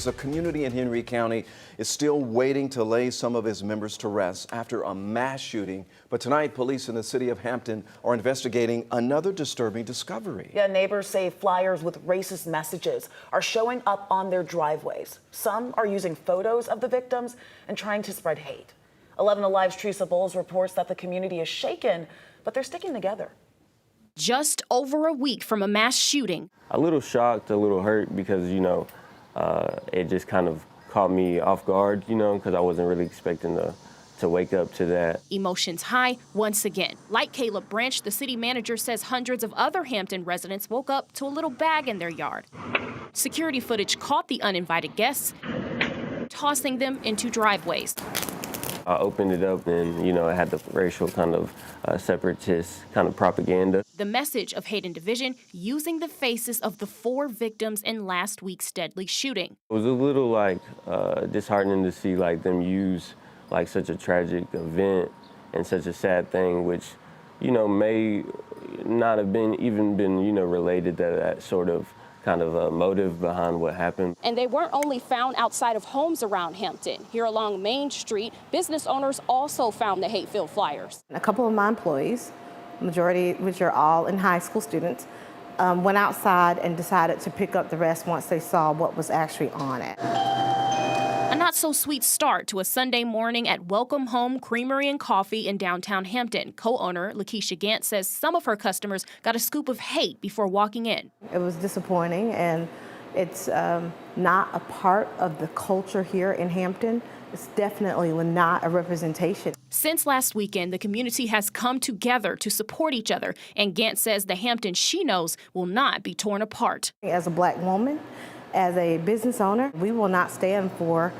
a community in Henry County is still waiting to lay some of its members to rest after a mass shooting. But tonight, police in the city of Hampton are investigating another disturbing discovery. Yeah, neighbors say flyers with racist messages are showing up on their driveways. Some are using photos of the victims and trying to spread hate. 11 Alive's Teresa Bowles reports that the community is shaken, but they're sticking together. Just over a week from a mass shooting. A little shocked, a little hurt because, it just kind of caught me off guard, because I wasn't really expecting to wake up to that. Emotions high once again. Like Caleb Branch, the city manager says hundreds of other Hampton residents woke up to a little bag in their yard. Security footage caught the uninvited guests tossing them into driveways. I opened it up and, it had the racial kind of separatist kind of propaganda. The message of hate and division using the faces of the 4 victims in last week's deadly shooting. It was a little disheartening to see them use such a tragic event and such a sad thing, which, may not have been related to that sort of kind of a motive behind what happened. And they weren't only found outside of homes around Hampton. Here along Main Street, business owners also found the hate-filled flyers. A couple of my employees, majority which are all in high school students, went outside and decided to pick up the rest once they saw what was actually on it. A not-so-sweet start to a Sunday morning at Welcome Home Creamery and Coffee in downtown Hampton. Co-owner Lakeisha Gant says some of her customers got a scoop of hate before walking in. It was disappointing, and it's not a part of the culture here in Hampton. It's definitely not a representation. Since last weekend, the community has come together to support each other, and Gant says the Hampton she knows will not be torn apart. As a Black woman, as a business owner, we will not stand for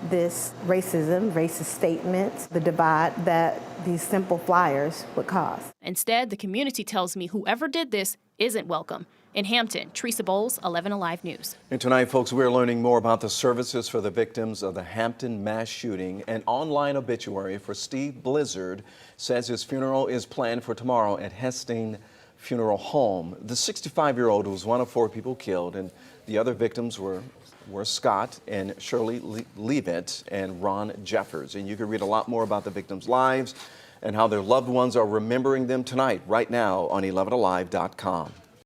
this racism, racist statements, the divide that these simple flyers would cause. Instead, the community tells me whoever did this isn't welcome. In Hampton, Teresa Bowles, 11 Alive News. And tonight, folks, we're learning more about the services for the victims of the Hampton mass shooting. An online obituary for Steve Blizzard says his funeral is planned for tomorrow at Hampton Funeral Home. The 65-year-old was one of 4 people killed, and the other victims were Scott and Shirley Leavitt and Ron Jeffers. And you can read a lot more about the victims' lives and how their loved ones are remembering them tonight, right now on 11alive.com.